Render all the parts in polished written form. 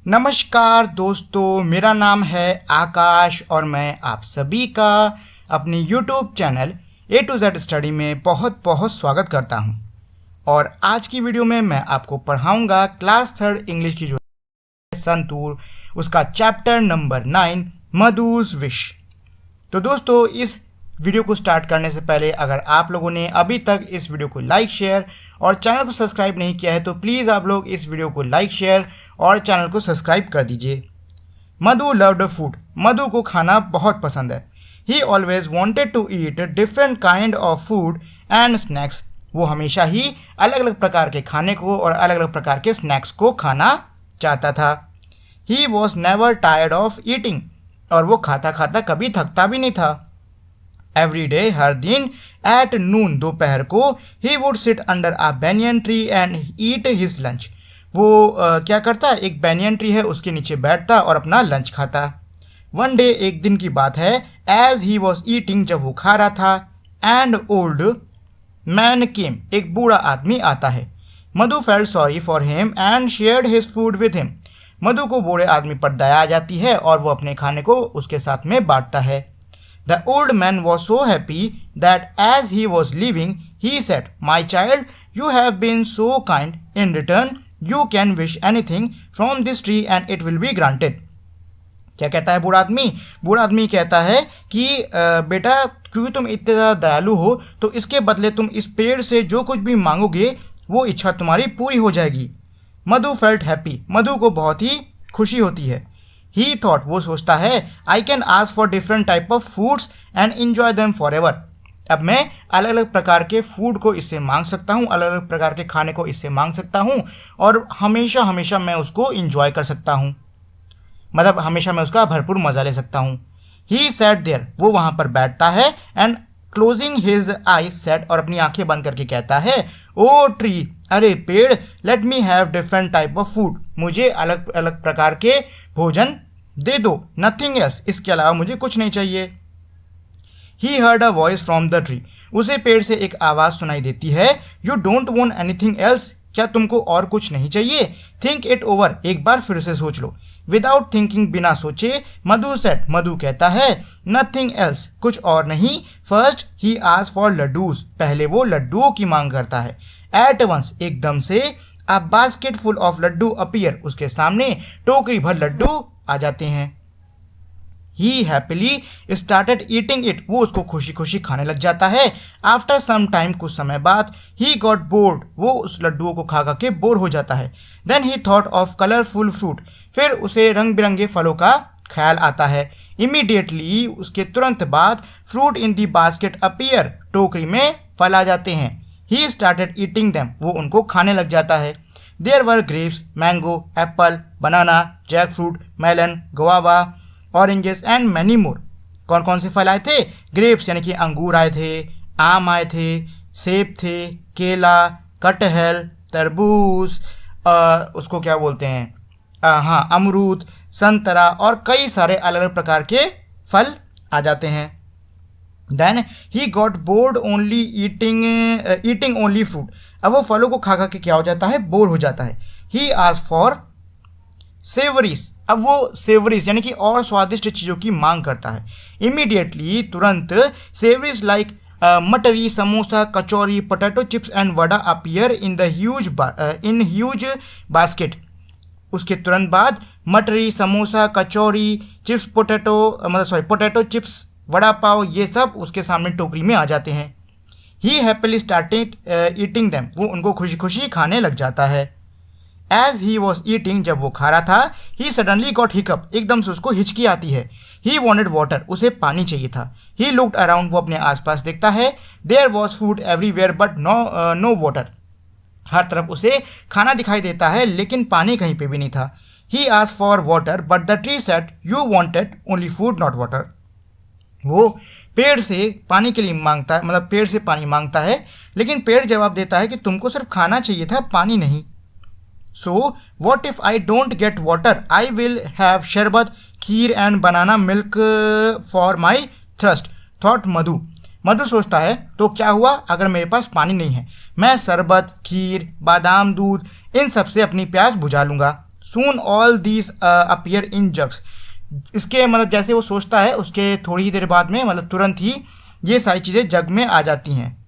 नमस्कार दोस्तों, मेरा नाम है आकाश और मैं आप सभी का अपनी YouTube channel A to Z study में बहुत बहुत स्वागत करता हूं। और आज की वीडियो में मैं आपको पढ़ाऊंगा क्लास 3 इंग्लिश की जो संतूर उसका चैप्टर नंबर 9 मधु's विश। तो दोस्तों, इस वीडियो को स्टार्ट करने से पहले अगर आप लोगों ने अभी तक इस वीडियो को लाइक शेयर और चैनल को सब्सक्राइब नहीं किया है तो प्लीज़ आप लोग इस वीडियो को लाइक शेयर और चैनल को सब्सक्राइब कर दीजिए। मधु लव्ड फूड। मधु को खाना बहुत पसंद है। He always wanted to eat different kind of food and snacks. वो हमेशा ही अलग अलग प्रकार के खाने को और अलग अलग प्रकार के स्नैक्स को खाना चाहता था। He was never tired of eating. और वो खाता खाता कभी थकता भी नहीं था। एवरी डे, हर दिन, एट नून, दोपहर को, he would sit under a banyan tree and eat his lunch. वो क्या करता, एक बैनियन ट्री है उसके नीचे बैठता और अपना लंच खाता। वन डे, एक दिन की बात है, एज ही वॉज ईटिंग, जब वो खा रहा था, एंड ओल्ड मैन केम, एक बूढ़ा आदमी आता है। Madhu felt sorry for him and shared his food with him. Madhu को बूढ़े आदमी पर दया आ जाती है और वो अपने खाने को उसके साथ में बांटता है। The old man was so happy that as he was leaving, he said, "My child, you have been so kind. In return, you can wish anything from this tree and it will be granted." क्या कहता है बूढ़ा आदमी? बूढ़ा आदमी कहता है कि बेटा, क्योंकि तुम इतने ज़्यादा दयालु हो तो इसके बदले तुम इस पेड़ से जो कुछ भी मांगोगे वो इच्छा तुम्हारी पूरी हो जाएगी। मधु फेल्ट हैप्पी। मधु को बहुत ही खुशी होती है। ही थॉट, वो सोचता है, I can ask for different type of foods and enjoy them for ever. अब मैं अलग अलग प्रकार के फूड को इससे मांग सकता हूँ, अलग अलग प्रकार के खाने को इससे मांग सकता हूँ और हमेशा हमेशा मैं उसको इन्जॉय कर सकता हूँ, मतलब हमेशा मैं उसका भरपूर मज़ा ले सकता हूँ। ही सैट देयर, वो वहाँ पर बैठता है, and closing his I set, और अपनी आंखें बंद करके कहता है, ओ ट्री, अरे पेड़, late me have different type of food, मुझे अलग अलग प्रकार के भोजन दे दो, नथिंग एल्स, इसके अलावा मुझे कुछ नहीं चाहिए। He heard a voice from the tree, उसे पेड़ से एक आवाज़ सुनाई देती है, you don't want anything else, क्या तुमको और कुछ नहीं चाहिए? थिंक इट ओवर, एक बार फिर से सोच लो। विदाउट थिंकिंग, बिना सोचे, मधु सेट, मधु कहता है, नथिंग एल्स, कुछ और नहीं। First he ask for laddoos, पहले वो लड्डुओं की मांग करता है। एट वंस, एकदम से, a basket full of laddoo appear, उसके सामने टोकरी भर लड्डू आ जाते हैं। He happily started eating it, वो उसको खुशी खुशी खाने लग जाता है। आफ्टर सम टाइम, कुछ समय बाद, ही गॉट बोर्ड, वो उस लड्डुओं को खा खा के बोर हो जाता है। Then he thought of colourful fruit, फिर उसे रंग बिरंगे फलों का ख्याल आता है। इमीडिएटली, उसके तुरंत बाद, fruit in the basket appear, टोकरी में फल आ जाते हैं। ही स्टार्टेड ईटिंग देम, वो उनको खाने लग जाता है। There were grapes, mango, apple, banana, jackfruit, melon, guava, oranges and many more. कौन कौन से फल आए थे? ग्रेप्स यानी कि अंगूर आए थे, आम आए थे, सेब थे, केला, कटहल, तरबूज, उसको क्या बोलते हैं, हाँ, अमरूद, संतरा और कई सारे अलग अलग प्रकार के फल आ जाते हैं। Then he got bored only eating only fruit, अब वो फलों को खा खा के क्या हो जाता है, बोर हो जाता है। ही आस्क्ड फॉर सेवरीज, अब वो सेवरीज यानी कि और स्वादिष्ट चीज़ों की मांग करता है। इमीडिएटली, तुरंत, savouries like mathri, samosa, kachori, potato chips and vada appear in huge basket. उसके तुरंत बाद mathri, samosa, kachori, chips, potato chips, vada pav, ये सब उसके सामने टोकरी में आ जाते हैं। He happily started eating them, वो उनको खुशी खुशी खाने लग जाता है। एज ही वॉज ईटिंग, जब वो खा रहा था, ही सडनली गॉट हिकअप, एकदम से उसको हिचकी आती है। ही वॉन्टेड वाटर, उसे पानी चाहिए था। ही लुक्ड अराउंड, वो अपने आसपास देखता है। There was food everywhere but no water, हर तरफ उसे खाना दिखाई देता है लेकिन पानी कहीं पे भी नहीं था। He asked for water but the tree said, you wanted only food not water, वो पेड़ से पानी के लिए मांगता है, मतलब पेड़ से पानी मांगता है, लेकिन पेड़ जवाब देता है कि तुमको सिर्फ खाना चाहिए था, पानी नहीं। So what if I don't get water, I will have sharbat, kheer and banana milk for my thirst, thought Madhu. Madhu सोचता है, तो क्या हुआ अगर मेरे पास पानी नहीं है, मैं शरबत, खीर, बादाम दूध, इन सब से अपनी प्यास बुझा लूँगा। सून all these appear in jugs. इसके मतलब जैसे वो सोचता है उसके थोड़ी ही देर बाद में मतलब तुरंत ही ये सारी चीज़ें जग में आ जाती हैं।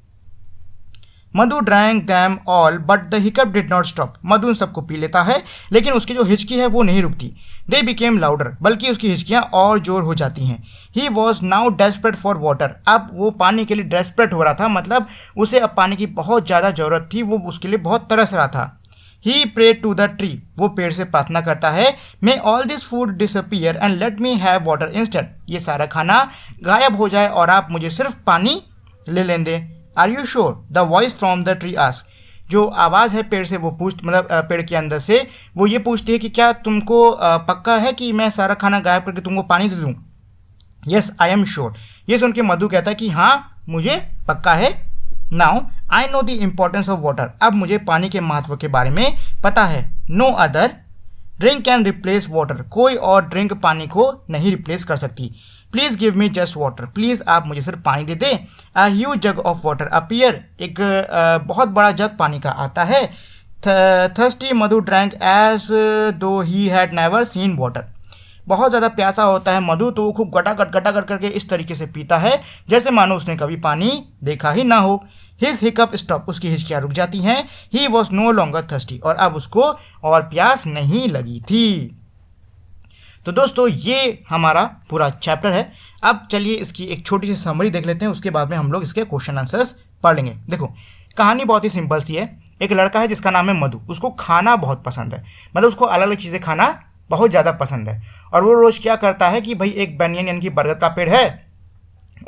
Madhu drank them all but the hiccup did not stop. Madhu उन सबको पी लेता है लेकिन उसकी जो हिचकी है वो नहीं रुकती। दे बिकेम लाउडर, बल्कि उसकी हिचकियाँ और जोर हो जाती हैं। He was now desperate for water, अब वो पानी के लिए डेस्परेट हो रहा था, मतलब उसे अब पानी की बहुत ज़्यादा ज़रूरत थी, वो उसके लिए बहुत तरस रहा था। He prayed to the tree, वो पेड़ से प्रार्थना करता है, may all this food disappear and let me have water instead. ये सारा खाना गायब हो जाए और आप मुझे सिर्फ पानी ले लें दें। Are you sure, the voice from the tree ask. जो आवाज़ है पेड़ से वो मतलब पेड़ के अंदर से वो ये पूछती है कि क्या तुमको पक्का है कि मैं सारा खाना गायब करके तुमको पानी दे दूँ। Yes I am sure. ये सुन के मधु कहता है कि हाँ मुझे पक्का है। Now I know the importance of water, अब मुझे पानी के महत्व के बारे में पता है। No other drink can replace water, कोई और ड्रिंक पानी को नहीं रिप्लेस कर सकती। Please give me just water, please आप मुझे सिर्फ पानी दे दें। A huge jug of water appear, एक बहुत बड़ा जग पानी का आता है। थर्स्टी मधु ड्रैंक एज दो he had never seen water, बहुत ज़्यादा प्यासा होता है मधु तो वो खूब गटागट करके इस तरीके से पीता है जैसे मानो उसने कभी पानी देखा ही ना हो। हिज हिकअप स्टॉप, उसकी हिचकियाँ रुक जाती हैं। He was no longer thirsty, और अब उसको और प्यास नहीं लगी थी। तो दोस्तों ये हमारा पूरा चैप्टर है। अब चलिए इसकी एक छोटी सी समरी देख लेते हैं, उसके बाद में हम लोग इसके क्वेश्चन आंसर्स पढ़ लेंगे। देखो कहानी बहुत ही सिंपल सी है। एक लड़का है जिसका नाम है मधु, उसको खाना बहुत पसंद है, मतलब उसको अलग अलग चीज़ें खाना बहुत ज़्यादा पसंद है। और वो रोज़ क्या करता है कि भाई एक बनियन यानी कि बरगद का पेड़ है,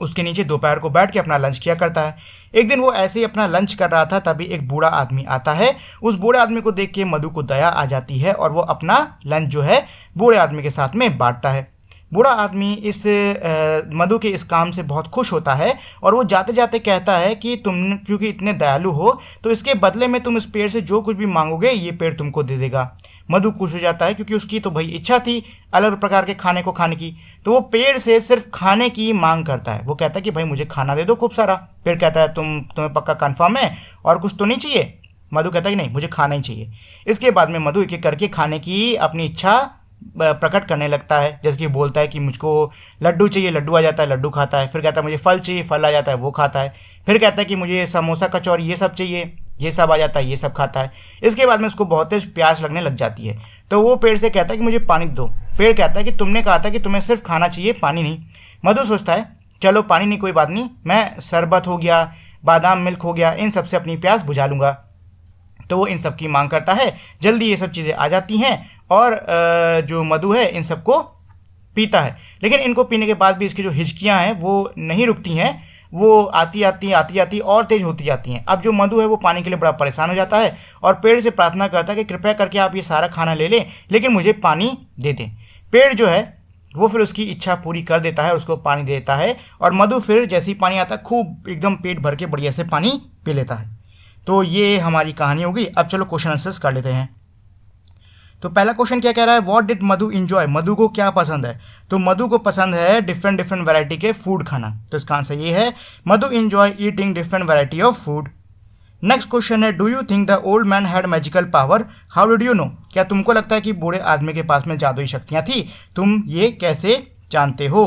उसके नीचे दोपहर को बैठ के अपना लंच किया करता है। एक दिन वो ऐसे ही अपना लंच कर रहा था, तभी एक बूढ़ा आदमी आता है। उस बूढ़े आदमी को देख के मधु को दया आ जाती है और वो अपना लंच जो है बूढ़े आदमी के साथ में बांटता है। बूढ़ा आदमी इस मधु के इस काम से बहुत खुश होता है और वो जाते जाते कहता है कि तुम क्योंकि इतने दयालु हो तो इसके बदले में तुम इस पेड़ से जो कुछ भी मांगोगे ये पेड़ तुमको दे देगा। मधु खुश हो जाता है क्योंकि उसकी तो भाई इच्छा थी अलग प्रकार के खाने को खाने की, तो वो पेड़ से सिर्फ खाने की मांग करता है। वो कहता है कि भाई मुझे खाना दे दो खूब सारा। पेड़ कहता है तुम्हें पक्का कन्फर्म है और कुछ तो नहीं चाहिए। मधु कहता है कि नहीं मुझे खाना ही चाहिए। इसके बाद में मधु एक एक करके खाने की अपनी इच्छा प्रकट करने लगता है, जैसे कि बोलता है कि मुझको लड्डू चाहिए, लड्डू आ जाता है, लड्डू खाता है। फिर कहता है मुझे फल चाहिए, फल आ जाता है, वो खाता है। फिर कहता है कि मुझे समोसा कचौरी ये सब चाहिए, ये सब आ जाता है, ये सब खाता है। इसके बाद में उसको बहुत तेज प्यास लगने लग जाती है, तो वो पेड़ से कहता है कि मुझे पानी दो। पेड़ कहता है कि तुमने कहा था कि तुम्हें सिर्फ खाना चाहिए, पानी नहीं। मधु सोचता है चलो पानी नहीं कोई बात नहीं, मैं शरबत हो गया, बादाम मिल्क हो गया, इन सब से अपनी प्यास बुझा लूँगा। तो वो इन सब की मांग करता है, जल्दी ये सब चीज़ें आ जाती हैं और जो मधु है इन सबको पीता है। लेकिन इनको पीने के बाद भी इसकी जो हिचकियाँ हैं वो नहीं रुकती हैं, वो आती आती और तेज़ होती जाती हैं। अब जो मधु है वो पानी के लिए बड़ा परेशान हो जाता है और पेड़ से प्रार्थना करता है कि कृपया करके आप ये सारा खाना ले लें लेकिन मुझे पानी दे दें। पेड़ जो है वो फिर उसकी इच्छा पूरी कर देता है, उसको पानी देता है और मधु फिर जैसे ही पानी आता है खूब एकदम पेट भर के बढ़िया से पानी पी लेता है। तो ये हमारी कहानी होगी। अब चलो क्वेश्चन आंसर्स कर लेते हैं। तो पहला क्वेश्चन क्या कह रहा है, व्हाट डिड मधु इंजॉय, मधु को क्या पसंद है। तो मधु को पसंद है डिफरेंट वैरायटी के फूड खाना, तो इसका आंसर ये है Madhu enjoy eating different variety of food. Next question है, do you think the old man had magical power, how did you know, क्या तुमको लगता है कि बूढ़े आदमी के पास में जादुई शक्तियाँ थी, तुम ये कैसे जानते हो।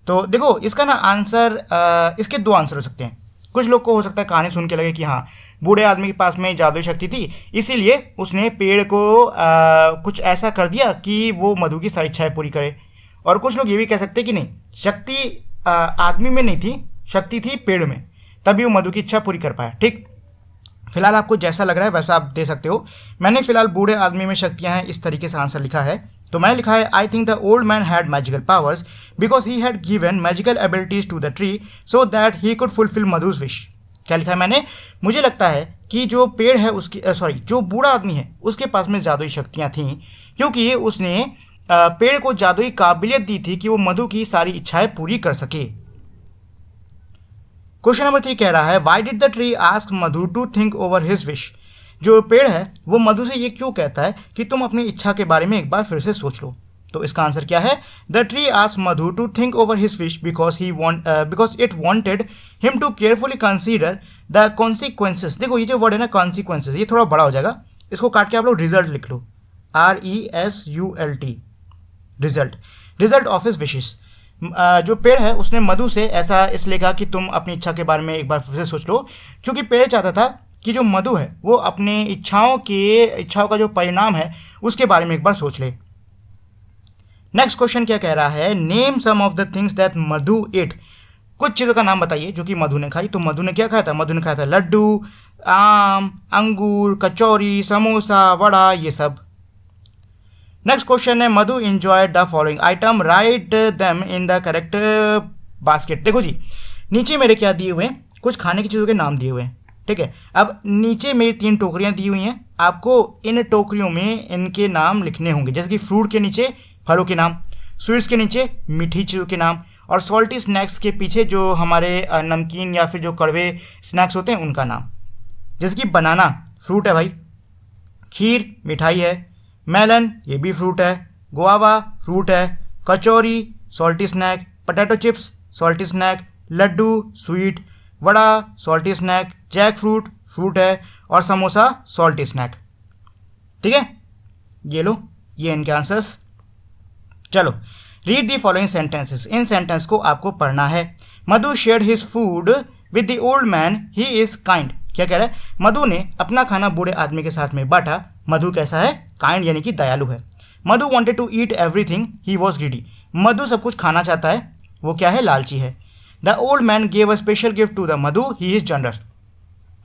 तो देखो इसका ना आंसर इसके दो आंसर हो सकते हैं। कुछ लोग को हो सकता है कहानी सुन के लगे कि हाँ बूढ़े आदमी के पास में जादुई शक्ति थी इसीलिए उसने पेड़ को कुछ ऐसा कर दिया कि वो मधु की सारी इच्छाएं पूरी करे। और कुछ लोग ये भी कह सकते हैं कि नहीं, शक्ति आदमी में नहीं थी, शक्ति थी पेड़ में, तभी वो मधु की इच्छा पूरी कर पाया। ठीक, फिलहाल आपको जैसा लग रहा है वैसा आप दे सकते हो। मैंने फिलहाल बूढ़े आदमी में शक्तियाँ हैं इस तरीके से आंसर लिखा है। तो मैंने लिखा है I think the old man had magical powers because he had given magical abilities to the tree so that he could fulfil Madhu's wish. क्या लिखा है मैंने, मुझे लगता है कि जो पेड़ है उसकी जो बूढ़ा आदमी है उसके पास में जादुई शक्तियाँ थीं क्योंकि उसने पेड़ को जादुई काबिलियत दी थी कि वो मधु की सारी इच्छाएं पूरी कर सके। क्वेश्चन नंबर 3 कह रहा है why did the tree ask Madhu to think over his wish, जो पेड़ है वो मधु से ये क्यों कहता है कि तुम अपनी इच्छा के बारे में एक बार फिर से सोच लो। तो इसका आंसर क्या है, the tree asked Madhu to think over his wish because it wanted him to carefully consider the consequences. देखो ये जो वर्ड है ना कॉन्सिक्वेंसेस, ये थोड़ा बड़ा हो जाएगा, इसको काट के आप लोग रिजल्ट लिख लो, RESULT, result, result of his wishes. जो पेड़ है उसने मधु से ऐसा इसलिए कहा कि तुम अपनी इच्छा के बारे में एक बार फिर से सोच लो, क्योंकि पेड़ चाहता था कि जो मधु है वो अपनी इच्छाओं का जो परिणाम है उसके बारे में एक बार सोच ले। नेक्स्ट क्वेश्चन क्या कह रहा है, name some of the things that Madhu ate. कुछ चीज़ों का नाम बताइए जो कि मधु ने खाई। तो मधु ने क्या खाया था, मधु ने खाया था लड्डू, आम, अंगूर, कचौरी, समोसा, वड़ा, ये सब। नेक्स्ट क्वेश्चन है, Madhu enjoyed the following item, write them in the correct basket. देखो जी, नीचे मेरे क्या दिए हुए हैं, कुछ खाने की चीज़ों के नाम दिए हुए हैं, ठीक है। अब नीचे मेरी 3 टोकरियां दी हुई हैं, आपको इन टोकरियों में इनके नाम लिखने होंगे, जैसे कि फ्रूट के नीचे फलों के नाम, स्वीट्स के नीचे मीठी चीज़ों के नाम, और सॉल्टी स्नैक्स के पीछे जो हमारे नमकीन या फिर जो कड़वे स्नैक्स होते हैं उनका नाम। जैसे कि बनाना फ्रूट है भाई, खीर मिठाई है, मेलन ये भी फ्रूट है, गुआवा फ्रूट है, kachori salty snack, potato chips salty snack, laddu sweet, vada salty snack, jackfruit fruit है, और समोसा सॉल्टी स्नैक। ठीक है, ये लो, ये इनके आंसर्स। चलो, रीड दी फॉलोइंग सेंटेंसेस। इन सेंटेंस को आपको पढ़ना है। Madhu shared his food with the old man, he is kind. क्या कह रहा है, मधु ने अपना खाना बूढ़े आदमी के साथ में बांटा। मधु कैसा है, काइंड यानी कि दयालु है। Madhu wanted to eat everything, he was greedy. Madhu सब कुछ खाना चाहता है, वो क्या है, लालची है। The old man gave a special gift to the Madhu, he is generous.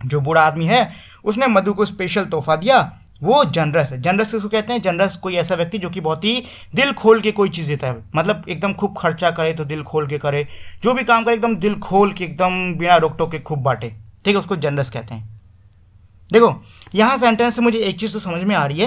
जो बूढ़ा आदमी है उसने मधु को स्पेशल तोहफा दिया, वो जनरस है। जनरस किसको कहते हैं, जनरस कोई ऐसा व्यक्ति जो कि बहुत ही दिल खोल के कोई चीज़ देता है, मतलब एकदम खूब खर्चा करे तो दिल खोल के करे, जो भी काम करे एकदम दिल खोल के, एकदम बिना रोक टोक के खूब बांटे, ठीक है, उसको जनरस कहते हैं। देखो यहाँ सेंटेंस से मुझे एक चीज़ तो समझ में आ रही है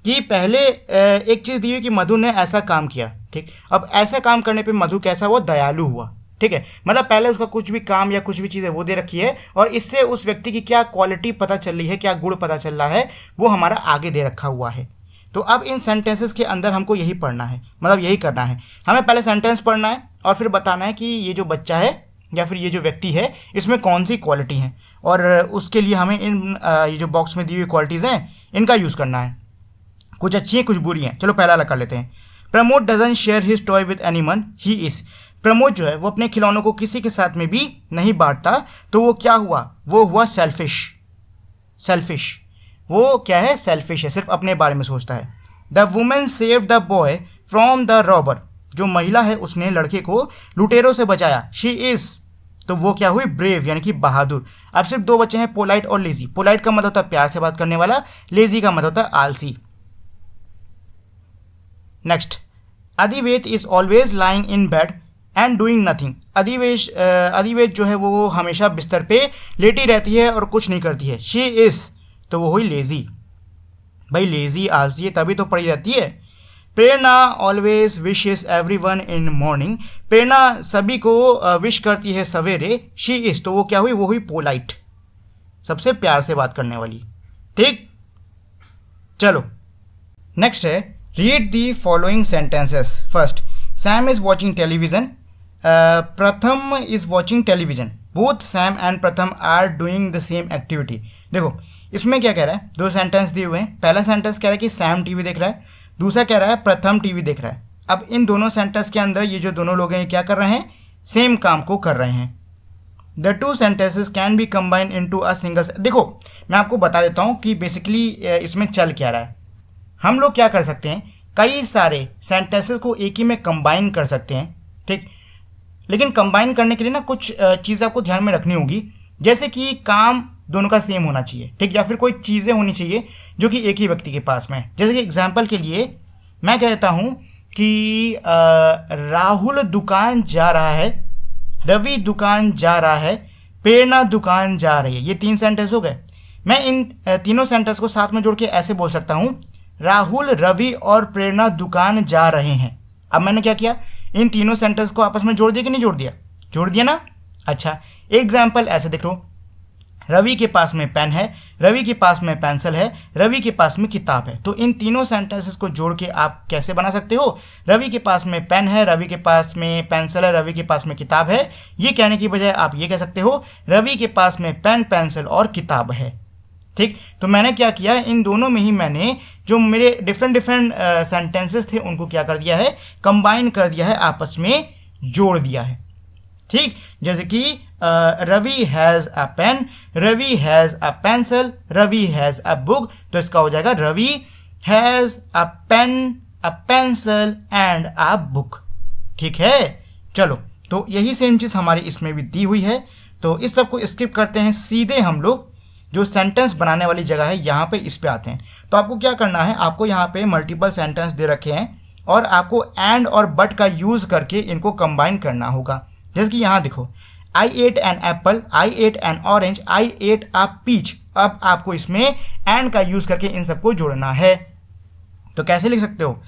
कि पहले एक चीज़ दी हुई कि मधु ने ऐसा काम किया, ठीक। अब ऐसा काम करने पे मधु कैसा हुआ, दयालु हुआ, ठीक है। मतलब पहले उसका कुछ भी काम या कुछ भी चीज़ है वो दे रखी है, और इससे उस व्यक्ति की क्या क्वालिटी पता चल रही है, क्या गुण पता चल रहा है, वो हमारा आगे दे रखा हुआ है। तो अब इन सेंटेंसेस के अंदर हमको यही पढ़ना है, मतलब यही करना है, हमें पहले सेंटेंस पढ़ना है और फिर बताना है कि ये जो बच्चा है या फिर ये जो व्यक्ति है इसमें कौन सी क्वालिटी है, और उसके लिए हमें इन ये जो बॉक्स में दी हुई क्वालिटीज़ हैं इनका यूज़ करना है। कुछ अच्छी हैं, कुछ बुरी हैं। चलो पहला अलग कर लेते हैं। Pramod doesn't share his toy with anyone, he is. Pramod जो है वो अपने खिलौनों को किसी के साथ में भी नहीं बांटता, तो वो क्या हुआ, वो हुआ सेल्फिश। सेल्फिश वो क्या है, सेल्फिश है, सिर्फ अपने बारे में सोचता है। The women save the boy from the robber, जो महिला है उसने लड़के को लुटेरों से बचाया, शी इज। तो वो क्या हुई, ब्रेव यानी कि बहादुर। अब सिर्फ 2 बच्चे हैं, पोलाइट और लेजी। पोलाइट का मतलब होता है प्यार से बात करने वाला, लेजी का मतलब होता है आलसी। Next, Adhivet is always lying in bed and doing nothing. Adhivet जो है वो हमेशा बिस्तर पे लेटी रहती है और कुछ नहीं करती है, शी इज। तो वो हुई लेजी। भाई लेजी आलसी है तभी तो पड़ी रहती है। Prerna always wishes everyone in morning, Prerna सभी को विश करती है सवेरे, शी इज। तो वो क्या हुई, वो हुई पोलाइट, सबसे प्यार से बात करने वाली, ठीक। चलो नेक्स्ट है, read the following sentences. First, Sam is watching television, Pratham is watching television, both Sam and Pratham are doing the same activity. देखो इसमें क्या कह रहा है, 2 सेंटेंस दिए हुए हैं। पहला सेंटेंस कह रहा है कि सैम टीवी देख रहा है, दूसरा कह रहा है प्रथम टीवी देख रहा है। अब इन दोनों सेंटेंस के अंदर ये जो दोनों लोग हैं क्या कर रहे हैं, सेम काम को कर रहे हैं। The 2 sentences can be combined into a single. देखो मैं आपको बता देता हूँ कि बेसिकली इसमें चल क्या रहा है। हम लोग क्या कर सकते हैं, कई सारे सेंटेंसेस को एक ही में कंबाइन कर सकते हैं, ठीक। लेकिन कंबाइन करने के लिए ना कुछ चीज़ें आपको ध्यान में रखनी होगी, जैसे कि काम दोनों का सेम होना चाहिए, ठीक, या फिर कोई चीज़ें होनी चाहिए जो कि एक ही व्यक्ति के पास में है। जैसे कि एग्जाम्पल के लिए मैं कहता हूँ कि राहुल दुकान जा रहा है, रवि दुकान जा रहा है, प्रेरणा दुकान जा रही है। ये 3 सेंटेंस हो गए। मैं इन तीनों सेंटेंस को साथ में जोड़ के ऐसे बोल सकता हूँ, राहुल, रवि और प्रेरणा दुकान जा रहे हैं। अब मैंने क्या किया, इन तीनों सेंटेंस को आपस में जोड़ दिया कि नहीं जोड़ दिया, जोड़ दिया ना। अच्छा, एग्जाम्पल ऐसे देख लो, रवि के पास में पेन है, रवि के पास में पेंसिल है, रवि के पास में किताब है। तो इन तीनों सेंटेंसेस को जोड़ के आप कैसे बना सकते हो, रवि के पास में पेन है, रवि के पास में पेंसिल है, रवि के पास में किताब है। ये कहने की बजाय आप ये कह सकते हो, रवि के पास में पेन, पेंसिल और किताब है, ठीक, तो मैंने क्या किया, इन दोनों में ही मैंने जो मेरे डिफरेंट सेंटेंसेस थे उनको क्या कर दिया है, कंबाइन कर दिया है, आपस में जोड़ दिया है। ठीक, जैसे कि Ravi has a pen, Ravi has a pencil, Ravi has a book, तो इसका हो जाएगा Ravi has a pen, a pencil and a book. ठीक है, चलो, तो यही सेम चीज़ हमारी इसमें भी दी हुई है। तो इस सब को स्किप करते हैं, सीधे हम लोग जो सेंटेंस बनाने वाली जगह है यहाँ पे इस पे आते हैं। तो आपको क्या करना है, आपको यहाँ पे मल्टीपल सेंटेंस दे रखे हैं और आपको एंड और बट का यूज़ करके इनको कंबाइन करना होगा। जैसे कि यहाँ देखो, I ate an apple, I ate an orange, I ate a peach. अब आपको इसमें एंड का यूज़ करके इन सबको जोड़ना है। तो कैसे लिख सकते हो,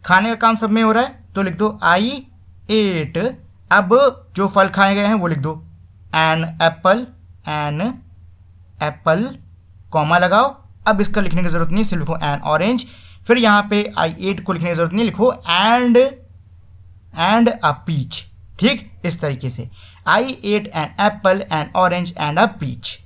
खाने का काम सब में हो रहा है तो लिख दो आई एट, अब जो फल खाए गए हैं वो लिख दो, एन एप्पल, कॉमा लगाओ। अब इसका लिखने की जरूरत नहीं, सिर्फ लिखो एन ऑरेंज। फिर यहाँ पे आई एट को लिखने की जरूरत नहीं, लिखो एंड अ पीच। ठीक, इस तरीके से I ate an apple, an orange and a peach.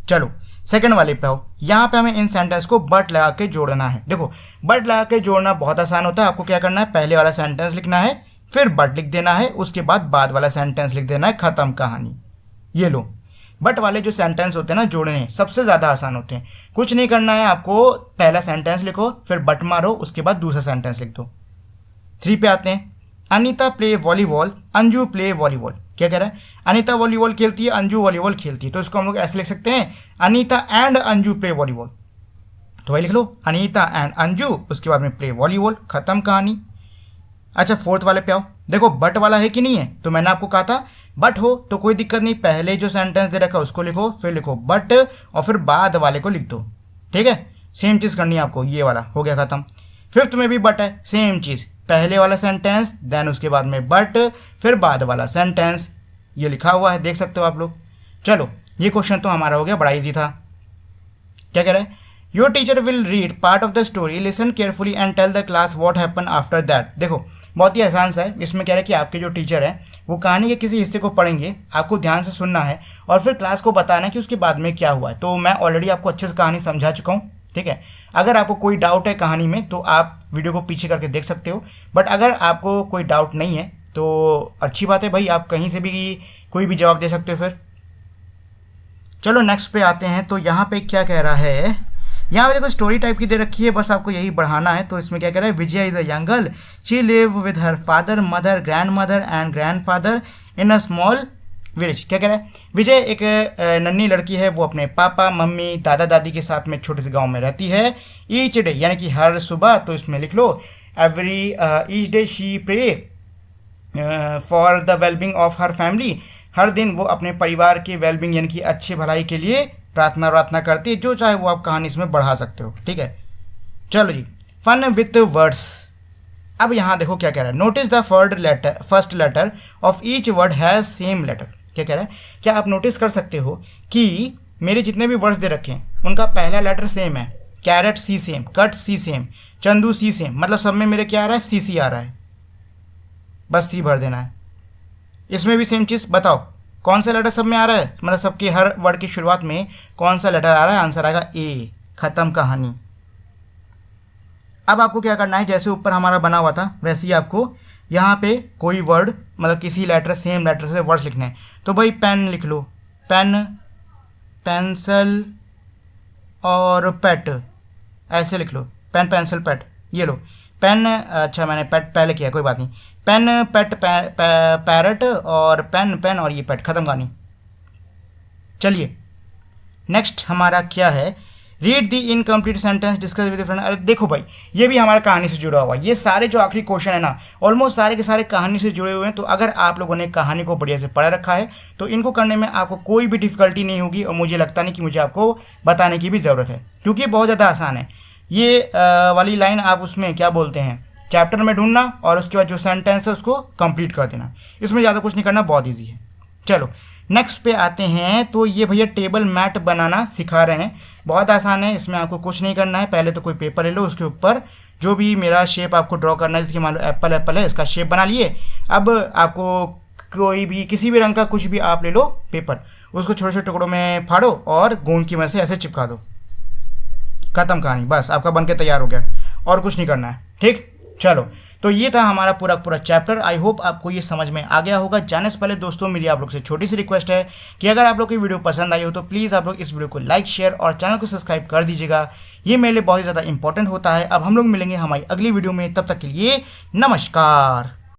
चलो सेकंड वाले पे आओ, यहाँ पे हमें इन सेंटेंस को बट लगा के जोड़ना है। देखो, बट लगा के जोड़ना बहुत आसान होता है। आपको क्या करना है, पहले वाला सेंटेंस लिखना है, फिर बट लिख देना है, उसके बाद वाला सेंटेंस लिख देना है, खत्म कहानी। ये लो, बट वाले जो सेंटेंस होते हैं ना जोड़ने, सबसे ज़्यादा आसान होते हैं। कुछ नहीं करना है आपको, पहला सेंटेंस लिखो, फिर बट मारो, उसके बाद दूसरा सेंटेंस लिख दो। 3 पे आते हैं, Anita play volleyball, Anju play volleyball. क्या कह रहा है, अनीता वॉलीबॉल खेलती है, अंजू वॉलीबॉल खेलती है। तो इसको हम लोग ऐसे लिख सकते हैं, Anita and Anju play volleyball. तो वही लिख लो, अनीता एंड अंजू, उसके बाद में प्ले वॉलीबॉल, खत्म कहानी। अच्छा, फोर्थ वाले पे आओ। देखो, बट वाला है कि नहीं है, तो मैंने आपको कहा था बट हो तो कोई दिक्कत नहीं, पहले जो सेंटेंस दे रखा है उसको लिखो, फिर लिखो बट और फिर बाद वाले को लिख दो। ठीक है, सेम चीज़ करनी है आपको, ये वाला हो गया खत्म। फिफ्थ में भी बट है, सेम चीज़, पहले वाला सेंटेंस, देन उसके बाद में बट, फिर बाद वाला सेंटेंस। ये लिखा हुआ है, देख सकते हो आप लोग। चलो, ये क्वेश्चन तो हमारा हो गया, बड़ा इजी था। क्या कह रहा है, your teacher will read part of the story, listen carefully and tell the class what happen after that. देखो, बहुत ही आसान सा है। इसमें कह रहा है कि आपके जो टीचर है वो कहानी के किसी हिस्से को पढ़ेंगे, आपको ध्यान से सुनना है और फिर क्लास को बताना है कि उसके बाद में क्या हुआ है। तो मैं ऑलरेडी आपको अच्छे से कहानी समझा चुका हूँ। ठीक है, अगर आपको कोई डाउट है कहानी में तो आप वीडियो को पीछे करके देख सकते हो, बट अगर आपको कोई डाउट नहीं है तो अच्छी बात है भाई, आप कहीं से भी कोई भी जवाब दे सकते हो। फिर चलो नेक्स्ट पे आते हैं। तो यहाँ पे क्या कह रहा है, यहाँ पे देखो स्टोरी टाइप की दे रखी है, बस आपको यही बढ़ाना है। तो इसमें क्या कह रहा है, Vijay is a young girl, she live with her father, mother, grandmother and grandfather in a small village. क्या कह रहा है, विजय एक नन्ही लड़की है, वो अपने पापा, मम्मी, दादा दादी के साथ में छोटे से गांव में रहती है। ईच डे यानी कि हर सुबह, तो इसमें लिख लो every each day she pray for the wellbeing of her family. हर दिन वो अपने परिवार के वेलबींग यानी कि अच्छे भलाई के लिए प्रार्थना करती है। जो चाहे वो आप कहानी इसमें बढ़ा सकते हो। ठीक है, चलो जी, फन विथ वर्ड्स। अब यहाँ देखो क्या कह रहा है, notice the first letter of each word has same letter. क्या कह रहा है, क्या आप नोटिस कर सकते हो कि मेरे जितने भी वर्ड्स दे रखे हैं उनका पहला लेटर सेम है। कैरेट सी सेम, कट सी सेम, चंदू सी सेम, मतलब सब में मेरे क्या आ रहा है, सी आ रहा है, बस सी भर देना है। इसमें भी सेम चीज़, बताओ कौन सा लेटर सब में आ रहा है, मतलब सबके हर वर्ड की शुरुआत में कौन सा लेटर आ रहा है, आंसर आएगा ए, खत्म कहानी। अब आपको क्या करना है, जैसे ऊपर हमारा बना हुआ था वैसे ही आपको यहाँ पे कोई वर्ड मतलब किसी लेटर सेम लेटर से वर्ड्स लिखने हैं। तो भाई पेन लिख लो, पेन, पेंसिल और पेट, ऐसे लिख लो, पेन पेंसिल पेट। ये लो पेन, अच्छा मैंने पेट पहले किया, कोई बात नहीं, पेन पेट पैरट और पेन और ये पेट, खत्म कहानी। चलिए नेक्स्ट हमारा क्या है, read the incomplete sentence discuss with friend. अरे देखो भाई, ये भी हमारा कहानी से जुड़ा हुआ है। ये सारे जो आखिरी क्वेश्चन है ना, ऑलमोस्ट सारे के सारे कहानी से जुड़े हुए हैं। तो अगर आप लोगों ने कहानी को बढ़िया से पढ़ रखा है तो इनको करने में आपको कोई भी डिफिकल्टी नहीं होगी, और मुझे लगता नहीं कि मुझे आपको बताने की भी ज़रूरत है, क्योंकि बहुत ज़्यादा आसान है। ये वाली लाइन आप उसमें क्या बोलते हैं, चैप्टर में ढूंढना और उसके बाद जो सेंटेंस है उसको कंप्लीट कर देना। इसमें ज़्यादा कुछ नहीं करना, बहुत ईजी है। चलो नेक्स्ट पे आते हैं। तो ये भैया टेबल मैट बनाना सिखा रहे हैं, बहुत आसान है। इसमें आपको कुछ नहीं करना है, पहले तो कोई पेपर ले लो, उसके ऊपर जो भी मेरा शेप आपको ड्रॉ करना है, जैसे कि मान लो एप्पल है, इसका शेप बना लिए। अब आपको कोई भी किसी भी रंग का कुछ भी आप ले लो पेपर, उसको छोटे छोटे टुकड़ों में फाड़ो और गोंद की मदद से ऐसे चिपका दो। खत्म कहानी, बस आपका बन के तैयार हो गया और कुछ नहीं करना है। ठीक, चलो तो ये था हमारा पूरा पूरा चैप्टर। आई होप आपको ये समझ में आ गया होगा। जाने से पहले दोस्तों मेरी आप लोग से छोटी सी रिक्वेस्ट है कि अगर आप लोग की वीडियो पसंद आई हो तो प्लीज़ आप लोग इस वीडियो को लाइक शेयर और चैनल को सब्सक्राइब कर दीजिएगा। ये मेरे लिए बहुत ही ज़्यादा इंपॉर्टेंट होता है। अब हम लोग मिलेंगे हमारी अगली वीडियो में, तब तक के लिए नमस्कार।